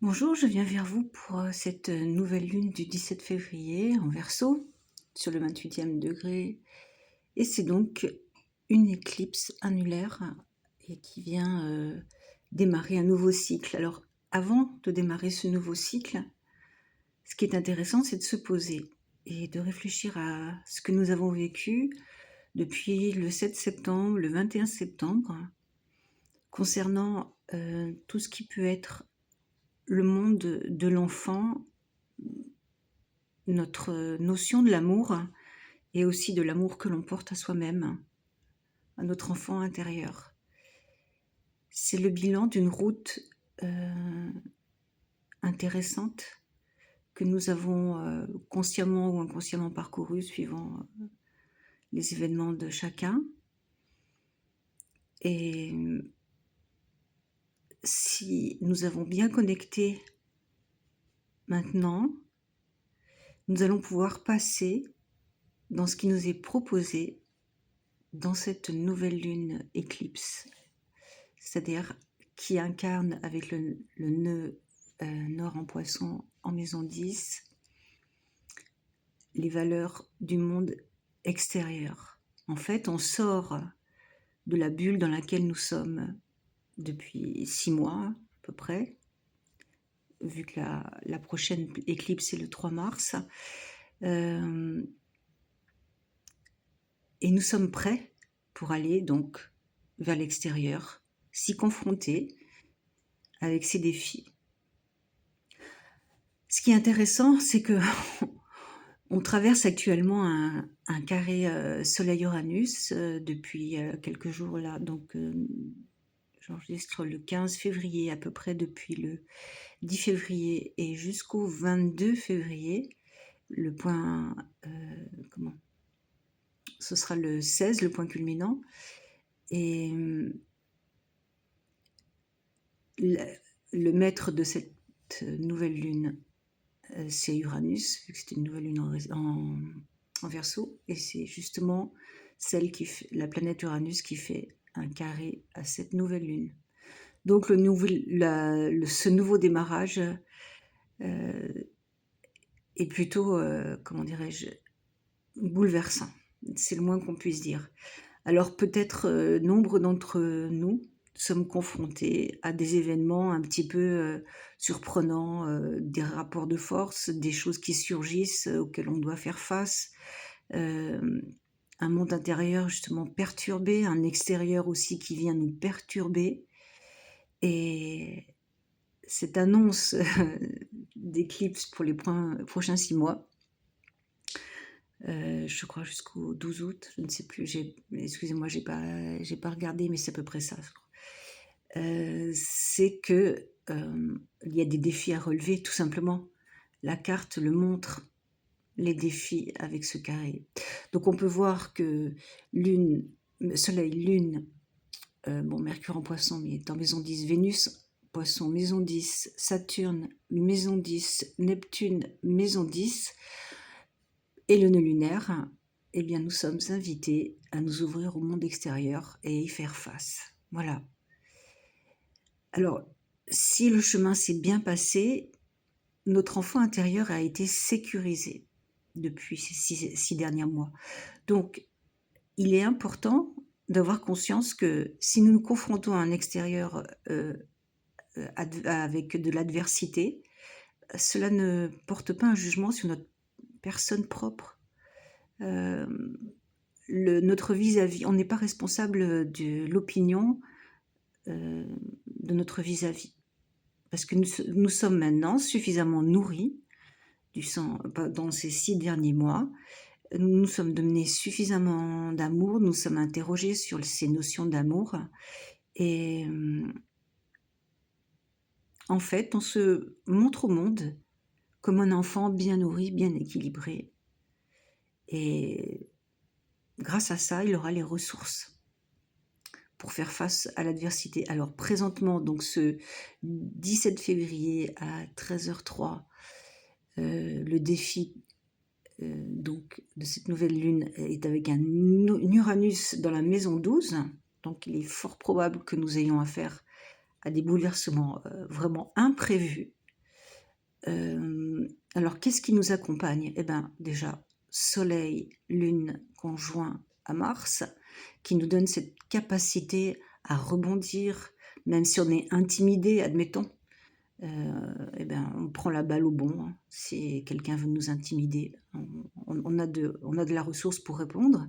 Bonjour, je viens vers vous pour cette nouvelle lune du 17 février en Verseau, sur le 28e degré. Et c'est donc une éclipse annulaire et qui vient démarrer un nouveau cycle. Alors, avant de démarrer ce nouveau cycle, ce qui est intéressant, c'est de se poser et de réfléchir à ce que nous avons vécu depuis le 7 septembre, le 21 septembre, concernant tout ce qui peut être le monde de l'enfant, notre notion de l'amour et aussi de l'amour que l'on porte à soi-même, à notre enfant intérieur. C'est le bilan d'une route intéressante que nous avons consciemment ou inconsciemment parcourue suivant les événements de chacun. Et si nous avons bien connecté maintenant, nous allons pouvoir passer dans ce qui nous est proposé dans cette nouvelle lune éclipse, c'est-à-dire qui incarne avec le nœud nord en poisson en maison 10 les valeurs du monde extérieur. En fait, on sort de la bulle dans laquelle nous sommes depuis 6 mois à peu près, vu que la prochaine éclipse est le 3 mars. Et nous sommes prêts pour aller donc vers l'extérieur, s'y confronter avec ces défis. Ce qui est intéressant, c'est que on traverse actuellement un carré Soleil-Uranus depuis quelques jours là. Donc, j'enregistre le 15 février, à peu près depuis le 10 février et jusqu'au 22 février. Le point, ce sera le 16, le point culminant. Et le maître de cette nouvelle lune, c'est Uranus, vu que c'est une nouvelle lune en Verseau, et c'est justement la planète Uranus qui fait un carré à cette nouvelle lune. Donc ce nouveau démarrage est plutôt, comment dirais-je, bouleversant. C'est le moins qu'on puisse dire. Alors peut-être nombre d'entre nous sommes confrontés à des événements un petit peu surprenants, des rapports de force, des choses qui surgissent auxquelles on doit faire face, un monde intérieur justement perturbé, un extérieur aussi qui vient nous perturber. Et cette annonce d'éclipse pour les prochains 6 mois, je crois jusqu'au 12 août, je ne sais plus, excusez-moi, j'ai pas regardé, mais c'est à peu près ça, je crois. C'est que il y a des défis à relever, tout simplement. La carte le montre, les défis avec ce carré. Donc on peut voir que Soleil, Lune, Mercure en Poisson, mais est en maison 10, Vénus, Poisson, maison 10, Saturne, maison 10, Neptune, maison 10, et le nœud lunaire, eh bien nous sommes invités à nous ouvrir au monde extérieur et y faire face. Voilà. Alors, si le chemin s'est bien passé, notre enfant intérieur a été sécurisé depuis ces 6 derniers mois. Donc, il est important d'avoir conscience que si nous nous confrontons à un extérieur avec de l'adversité, cela ne porte pas un jugement sur notre personne propre. Notre vis-à-vis, on n'est pas responsable de l'opinion de notre vis-à-vis. Parce que nous sommes maintenant suffisamment nourris du sang dans ces 6 derniers mois. Nous sommes donnés suffisamment d'amour, nous sommes interrogés sur ces notions d'amour. Et en fait, on se montre au monde comme un enfant bien nourri, bien équilibré. Et grâce à ça, il aura les ressources pour faire face à l'adversité. Alors présentement, donc ce 17 février à 13h03, le défi donc de cette nouvelle lune est avec un Uranus dans la maison 12. Donc il est fort probable que nous ayons affaire à des bouleversements vraiment imprévus. Alors qu'est-ce qui nous accompagne? Eh ben, déjà, Soleil, Lune conjoint à Mars, qui nous donne cette capacité à rebondir, même si on est intimidé, admettons. Eh ben, on prend la balle au bond, hein. Si quelqu'un veut nous intimider, on a de la ressource pour répondre.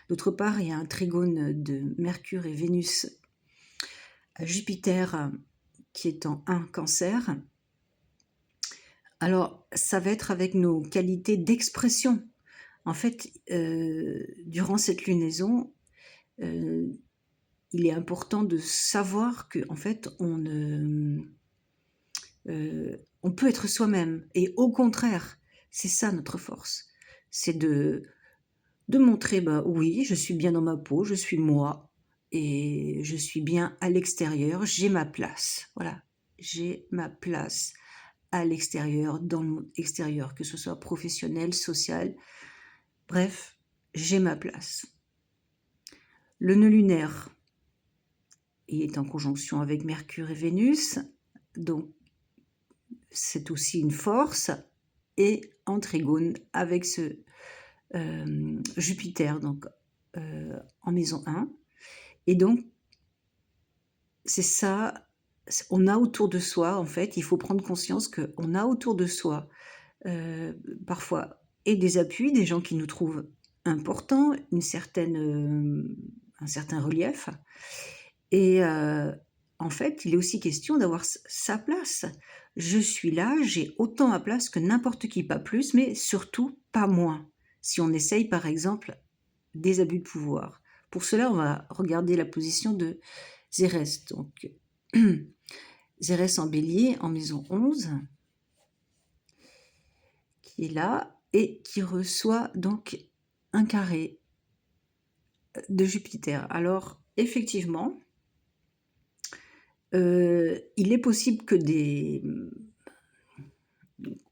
D'autre part, il y a un trigone de Mercure et Vénus à Jupiter qui est en 1 Cancer. Alors, ça va être avec nos qualités d'expression. En fait, durant cette lunaison, il est important de savoir que, en fait, on peut être soi-même. Et au contraire, c'est ça notre force. C'est de montrer, bah oui, je suis bien dans ma peau, je suis moi, et je suis bien à l'extérieur, j'ai ma place. Voilà, j'ai ma place à l'extérieur, dans le monde extérieur, que ce soit professionnel, social, bref, j'ai ma place. Le nœud lunaire, il est en conjonction avec Mercure et Vénus, donc c'est aussi une force, et en trigone avec ce Jupiter, donc en maison 1. Et donc, c'est ça, on a autour de soi, en fait, il faut prendre conscience qu'on a autour de soi parfois et des appuis, des gens qui nous trouvent importants, un certain relief. Et en fait, il est aussi question d'avoir sa place. Je suis là, j'ai autant ma place que n'importe qui, pas plus, mais surtout pas moins. Si on essaye, par exemple, des abus de pouvoir. Pour cela, on va regarder la position de Zérès. Donc, Zérès en bélier, en maison 11, qui est là et qui reçoit donc un carré de Jupiter. Alors, effectivement, il est possible que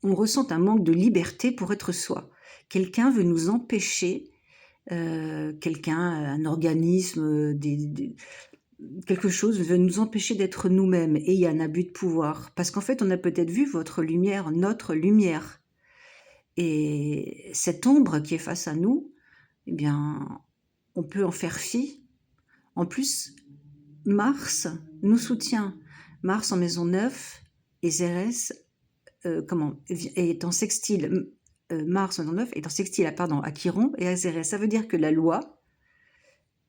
on ressente un manque de liberté pour être soi. Quelqu'un veut nous empêcher, un organisme, quelque chose veut nous empêcher d'être nous-mêmes, et il y a un abus de pouvoir. Parce qu'en fait, on a peut-être vu votre lumière, notre lumière. Et cette ombre qui est face à nous, eh bien, on peut en faire fi. En plus, Mars nous soutient. Mars en maison 9 et Cérès est en sextile. Mars en maison 9 est en sextile à Chiron et à Cérès. Ça veut dire que la loi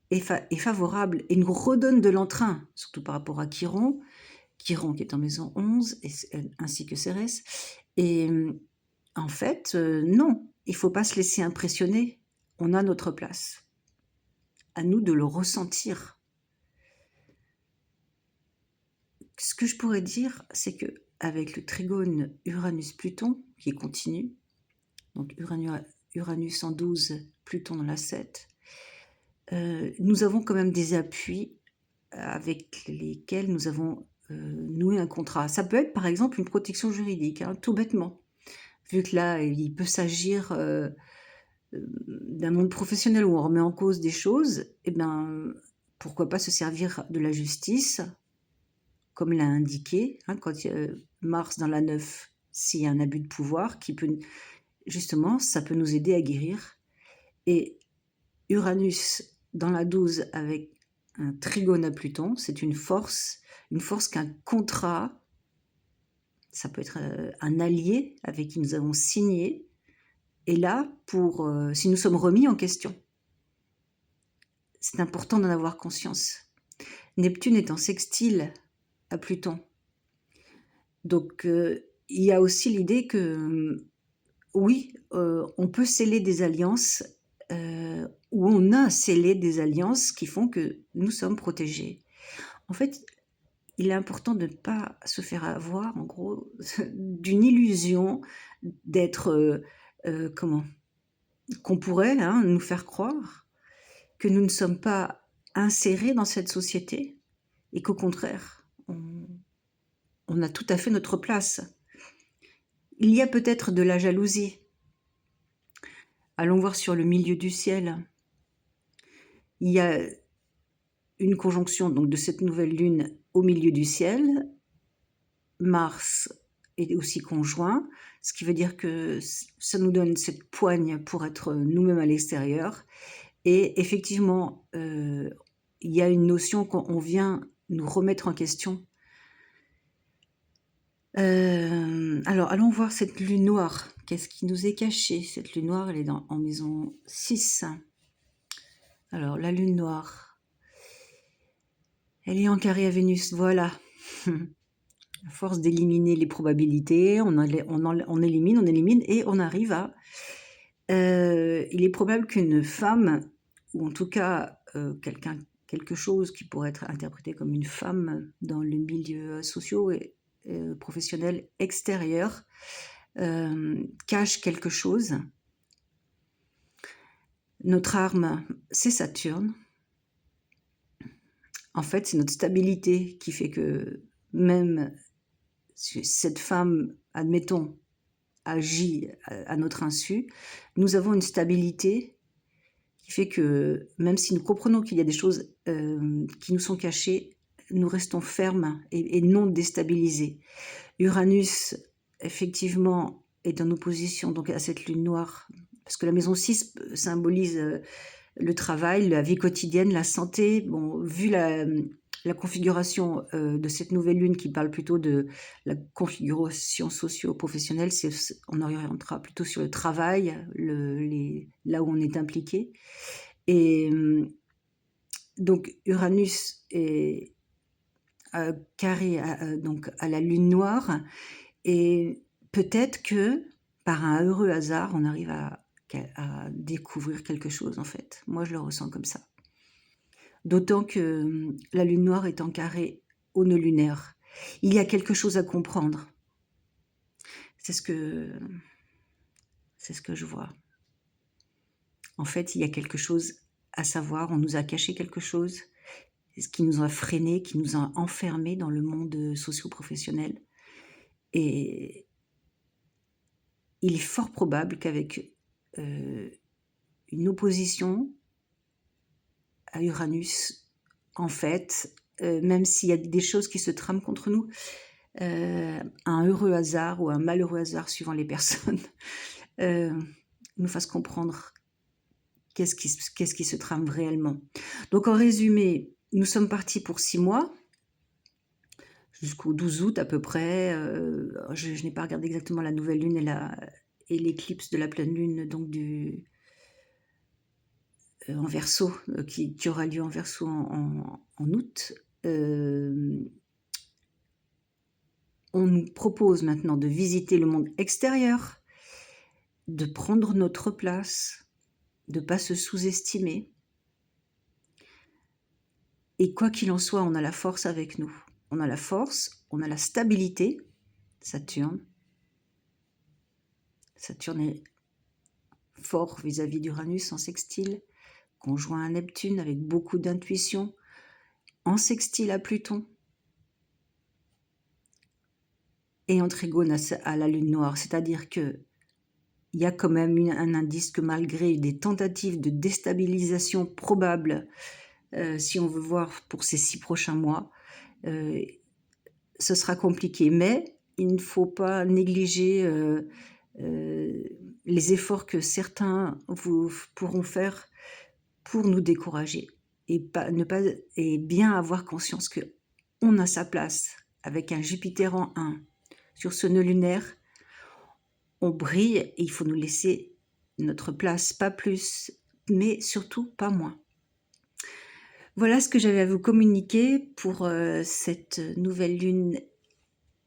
est favorable et nous redonne de l'entrain, surtout par rapport à Chiron. Chiron qui est en maison 11, ainsi que Cérès. Et en fait, non, il ne faut pas se laisser impressionner. On a notre place. À nous de le ressentir. Ce que je pourrais dire, c'est que avec le trigone Uranus-Pluton qui continue, donc Uranus en 12, Pluton dans la 7, nous avons quand même des appuis avec lesquels nous avons noué un contrat. Ça peut être par exemple une protection juridique, hein, tout bêtement. Vu que là, il peut s'agir d'un monde professionnel où on remet en cause des choses, eh bien, pourquoi pas se servir de la justice, comme l'a indiqué, hein, quand Mars dans la 9, s'il y a un abus de pouvoir, justement, ça peut nous aider à guérir. Et Uranus dans la 12 avec un trigone à Pluton, c'est une force qu'un contrat, ça peut être un allié avec qui nous avons signé, est là pour, si nous sommes remis en question. C'est important d'en avoir conscience. Neptune est en sextile à Pluton. Donc, il y a aussi l'idée que, oui, on peut sceller des alliances, ou on a scellé des alliances qui font que nous sommes protégés. En fait, il est important de ne pas se faire avoir, en gros, d'une illusion d'être, qu'on pourrait nous faire croire que nous ne sommes pas insérés dans cette société et qu'au contraire, on a tout à fait notre place. Il y a peut-être de la jalousie. Allons voir sur le milieu du ciel. Il y a une conjonction donc de cette nouvelle lune au milieu du ciel. Mars est aussi conjoint, ce qui veut dire que ça nous donne cette poigne pour être nous-mêmes à l'extérieur. Et effectivement, il y a une notion qu'on vient nous remettre en question. Alors, allons voir cette lune noire. Qu'est-ce qui nous est caché? Cette lune noire, elle est en maison 6. Alors, la lune noire, elle est en carré à Vénus, voilà. À force d'éliminer les probabilités, on élimine et on arrive à... il est probable qu'une femme, ou en tout cas quelque chose qui pourrait être interprété comme une femme dans le milieu socio et professionnel extérieur, cache quelque chose. Notre arme, c'est Saturne. En fait, c'est notre stabilité qui fait que même si cette femme, admettons, agit à notre insu, nous avons une stabilité qui fait que même si nous comprenons qu'il y a des choses qui nous sont cachées, nous restons fermes et non déstabilisés. Uranus, effectivement, est en opposition donc à cette lune noire, parce que la maison 6 symbolise le travail, la vie quotidienne, la santé. Bon, vu la configuration de cette nouvelle lune qui parle plutôt de la configuration socio-professionnelle, on orientera plutôt sur le travail, là où on est impliqué. Et donc Uranus est carré donc à la lune noire, et peut-être que par un heureux hasard, on arrive à découvrir quelque chose en fait. Moi, je le ressens comme ça. D'autant que la lune noire est en carré au nœud lunaire. Il y a quelque chose à comprendre. C'est ce que je vois. En fait, il y a quelque chose à savoir. On nous a caché quelque chose, ce qui nous a freinés, qui nous a enfermés dans le monde socio-professionnel. Et il est fort probable qu'avec une opposition à Uranus, en fait, même s'il y a des choses qui se trament contre nous, un heureux hasard ou un malheureux hasard suivant les personnes, nous fasse comprendre qu'est-ce qui se trame réellement. Donc en résumé, nous sommes partis pour 6 mois, jusqu'au 12 août à peu près. Je n'ai pas regardé exactement la nouvelle lune et l'éclipse de la pleine lune, donc en Verseau, qui aura lieu en Verseau en août. On nous propose maintenant de visiter le monde extérieur, de prendre notre place, de ne pas se sous-estimer. Et quoi qu'il en soit, on a la force avec nous. On a la force, on a la stabilité. Saturne est fort vis-à-vis d'Uranus en sextile, conjoint à Neptune avec beaucoup d'intuition, en sextile à Pluton, et en trigone à la lune noire. C'est-à-dire que il y a quand même un indice que malgré des tentatives de déstabilisation probables, si on veut voir pour ces 6 prochains mois, ce sera compliqué. Mais il ne faut pas négliger les efforts que certains pourront faire pour nous décourager et bien avoir conscience que on a sa place avec un Jupiter en 1 sur ce nœud lunaire. On brille et il faut nous laisser notre place, pas plus, mais surtout pas moins. Voilà ce que j'avais à vous communiquer pour cette nouvelle lune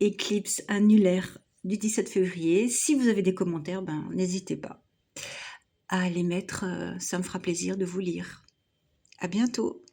éclipse annulaire du 17 février. Si vous avez des commentaires, n'hésitez pas à les mettre, ça me fera plaisir de vous lire. À bientôt.